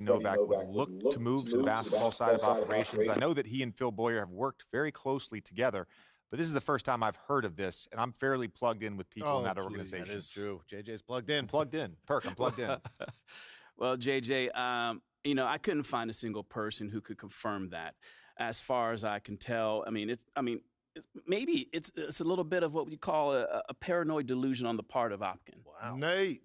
Novak would look to move to the basketball side of operations. I know that he and Phil Boyer have worked very closely together, but this is the first time I've heard of this, and I'm fairly plugged in with people in that organization. That is true. JJ's plugged in. I'm plugged in. Perk, I'm plugged in. Well, JJ, I couldn't find a single person who could confirm that. As far as I can tell, maybe it's a little bit of what we call a paranoid delusion on the part of Opkin. Wow. Nate,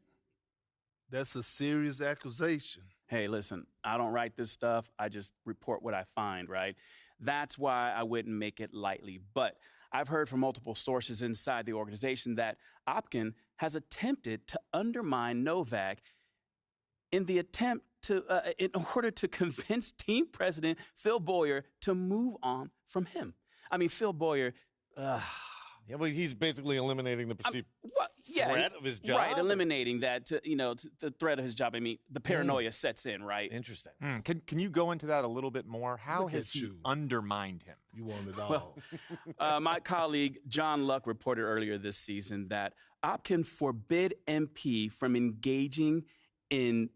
that's a serious accusation. Hey, listen, I don't write this stuff. I just report what I find, right? That's why I wouldn't make it lightly. But I've heard from multiple sources inside the organization that Opkin has attempted to undermine Novak in order to convince team president Phil Boyer to move on from him. I mean, Phil Boyer. Yeah, well, he's basically eliminating the perceived threat of his job. Right, eliminating that, the threat of his job. I mean, the paranoia sets in, right? Interesting. Can you go into that a little bit more? How has he undermined him? You want it all. Well, my colleague John Luck reported earlier this season that Opkin forbid MP from engaging in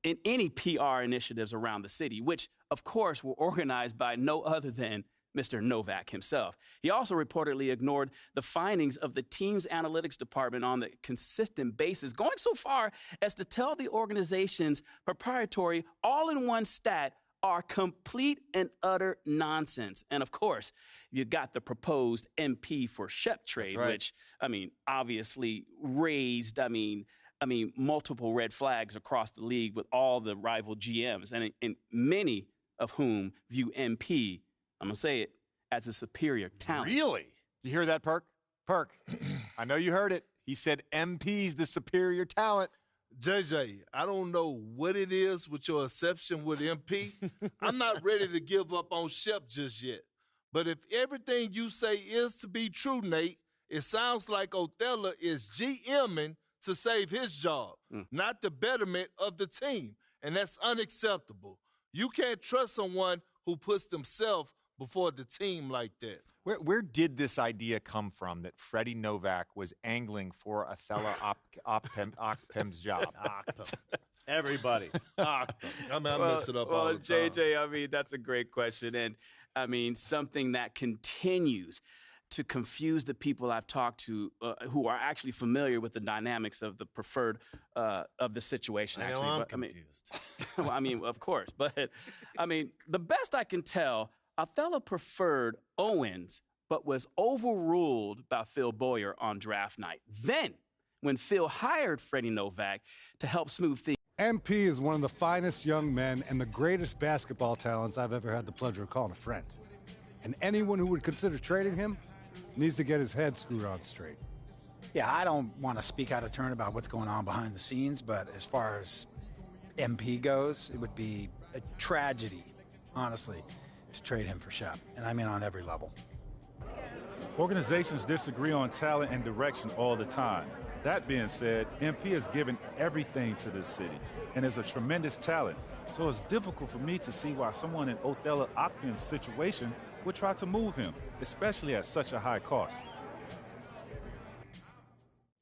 any PR initiatives around the city, which, of course, were organized by no other than Mr. Novak himself. He also reportedly ignored the findings of the team's analytics department on a consistent basis, going so far as to tell the organization's proprietary all-in-one stat are complete and utter nonsense. And of course, you got the proposed MP for Shep trade, right. which, obviously raised, multiple red flags across the league with all the rival GMs, and many of whom view MP, I'm going to say it, as a superior talent. Really? You hear that, Perk? Perk, I know you heard it. He said MP's the superior talent. JJ, I don't know what it is with your exception with MP. I'm not ready to give up on Shep just yet. But if everything you say is to be true, Nate, it sounds like Othello is GMing to save his job, not the betterment of the team. And that's unacceptable. You can't trust someone who puts themselves before the team like that. Where did this idea come from that Freddie Novak was angling for Othello Okpem's job? Everybody. Mess it up all the time. JJ, that's a great question. And, something that continues to confuse the people I've talked to who are actually familiar with the dynamics of the preferred of the situation. I know I'm confused. Of course. But, the best I can tell, Othello preferred Owens, but was overruled by Phil Boyer on draft night. Then, when Phil hired Freddie Novak to help smooth things. MP is one of the finest young men and the greatest basketball talents I've ever had the pleasure of calling a friend. And anyone who would consider trading him needs to get his head screwed on straight. Yeah, I don't want to speak out of turn about what's going on behind the scenes, but as far as MP goes, it would be a tragedy, honestly, to trade him for Shep. And I mean on every level. Organizations disagree on talent and direction all the time. That being said, MP has given everything to this city and is a tremendous talent. So it's difficult for me to see why someone in Othello Okpem's situation would try to move him, especially at such a high cost.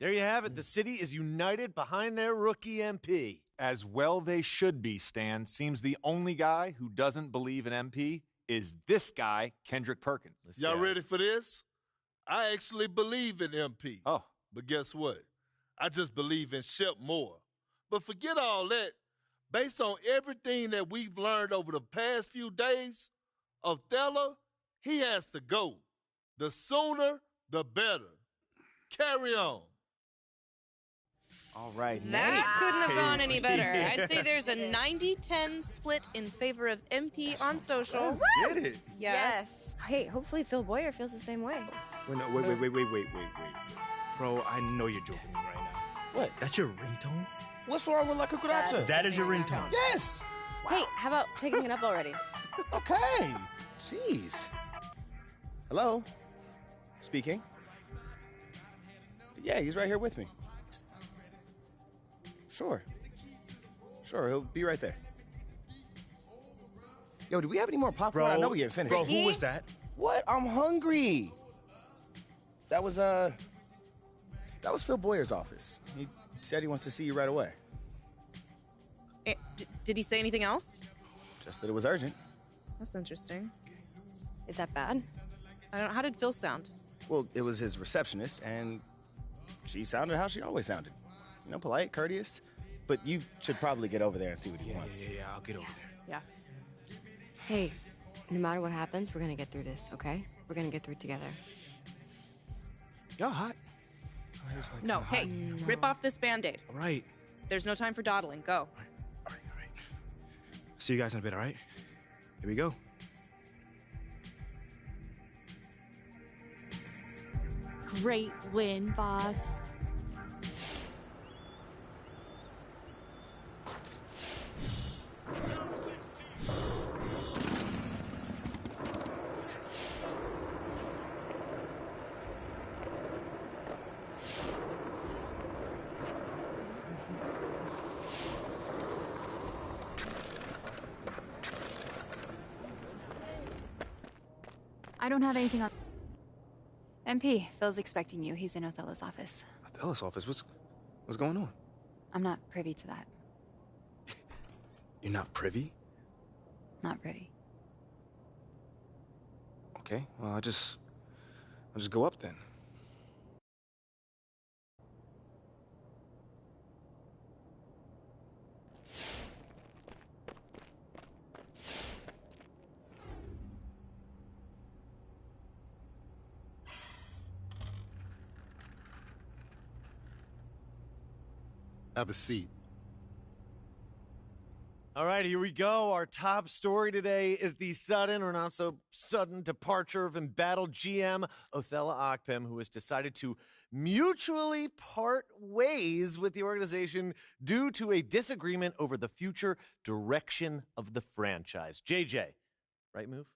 There you have it. The city is united behind their rookie MP. As well they should be, Stan. Seems the only guy who doesn't believe in MP is this guy, Kendrick Perkins. Y'all ready for this? I actually believe in MP. Oh. But guess what? I just believe in Shep more. But forget all that. Based on everything that we've learned over the past few days, Othello, he has to go. The sooner, the better. Carry on. All right. That couldn't have gone any better. I'd say there's a 90-10 split in favor of MP on social. Get it. Yes. Hey, hopefully Phil Boyer feels the same way. Wait. Bro, I know you're joking me right now. What? That's your ringtone? What's wrong with La Cucaracha? That is your ringtone. Yes. Hey, how about picking it up already? Okay. Jeez. Hello? Speaking? Yeah, he's right here with me. Sure, he'll be right there. Yo, do we have any more popcorn? Bro, I know we ain't finished. Bro, who was that? What? I'm hungry. That was Phil Boyer's office. He said he wants to see you right away. Did he say anything else? Just that it was urgent. That's interesting. Is that bad? I don't know. How did Phil sound? Well, it was his receptionist, and she sounded how she always sounded. You know, polite, courteous. But you should probably get over there and see what he wants. Yeah, I'll get over there. Yeah. Hey, no matter what happens, we're gonna get through this, okay? We're gonna get through it together. Y'all hot? No, hey, rip off this Band-Aid. All right. There's no time for dawdling. Go. All right. See you guys in a bit, all right? Here we go. Great win, boss. I don't have anything on. MP, Phil's expecting you. He's in Othello's office. Othello's office? What's going on? I'm not privy to that. You're not privy? Not privy. Okay, well, I'll just go up then. Have a seat. All right, here we go. Our top story today is the sudden or not so sudden departure of embattled GM Othello Akpem, who has decided to mutually part ways with the organization due to a disagreement over the future direction of the franchise. JJ, right move?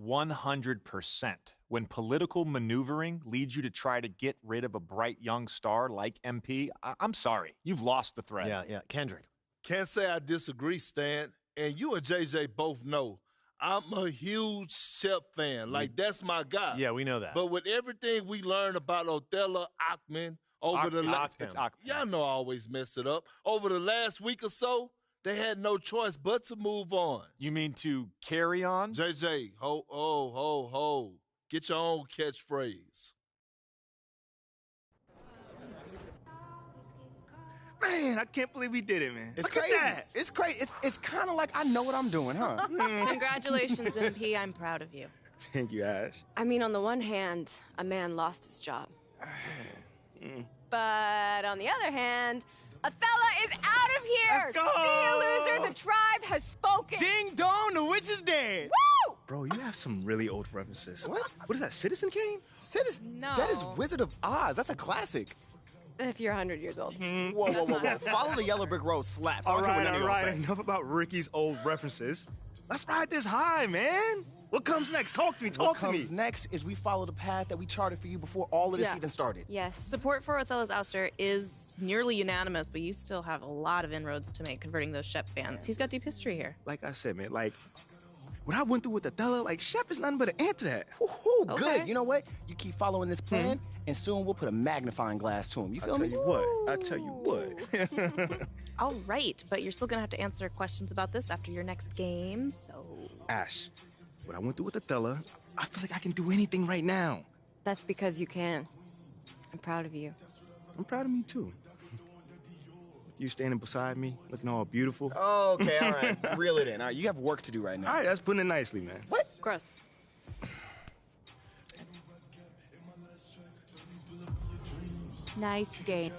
100%. When political maneuvering leads you to try to get rid of a bright young star like MP, I'm sorry. You've lost the thread. Yeah. Kendrick. Can't say I disagree, Stan. And you and JJ both know I'm a huge Shep fan. Like, that's my guy. Yeah, we know that. But with everything we learned about Othello Akpem over the last... Y'all know I always mess it up. Over the last week or so, they had no choice but to move on. You mean to carry on? JJ, ho. Get your own catchphrase. Man, I can't believe we did it, man. It's Look crazy. at that. It's crazy. It's kind of like I know what I'm doing, huh? Congratulations, MP. I'm proud of you. Thank you, Ash. I mean, on the one hand, a man lost his job. But on the other hand, Othello is out of here! Let's go! See you, loser! The tribe has spoken! Ding dong, the witch is dead! Woo! Bro, you have some really old references. What is that, Citizen Kane? Citizen? No. That is Wizard of Oz. That's a classic. If you're 100 years old. Whoa. Follow the Yellow Brick Road slaps. All right. Enough about Ricky's old references. Let's ride this high, man. What comes next? Talk to me. What comes next is we follow the path that we charted for you before all of this even started. Yes. Support for Othello's ouster is nearly unanimous, but you still have a lot of inroads to make converting those Shep fans. He's got deep history here. Like I said, man, like, what I went through with Othello, like, Shep is nothing but an ant to that. Woohoo, Okay. good. You know what? You keep following this plan, and soon we'll put a magnifying glass to him. You feel I me? tell you what. All right, but you're still gonna have to answer questions about this after your next game, so... Ash, what I went through with Othello, I feel like I can do anything right now. That's because you can. I'm proud of you. I'm proud of me, too. With you standing beside me, looking all beautiful. Okay, all right. Reel it in. All right, you have work to do right now. All right, that's putting it nicely, man. What? Gross. Nice game.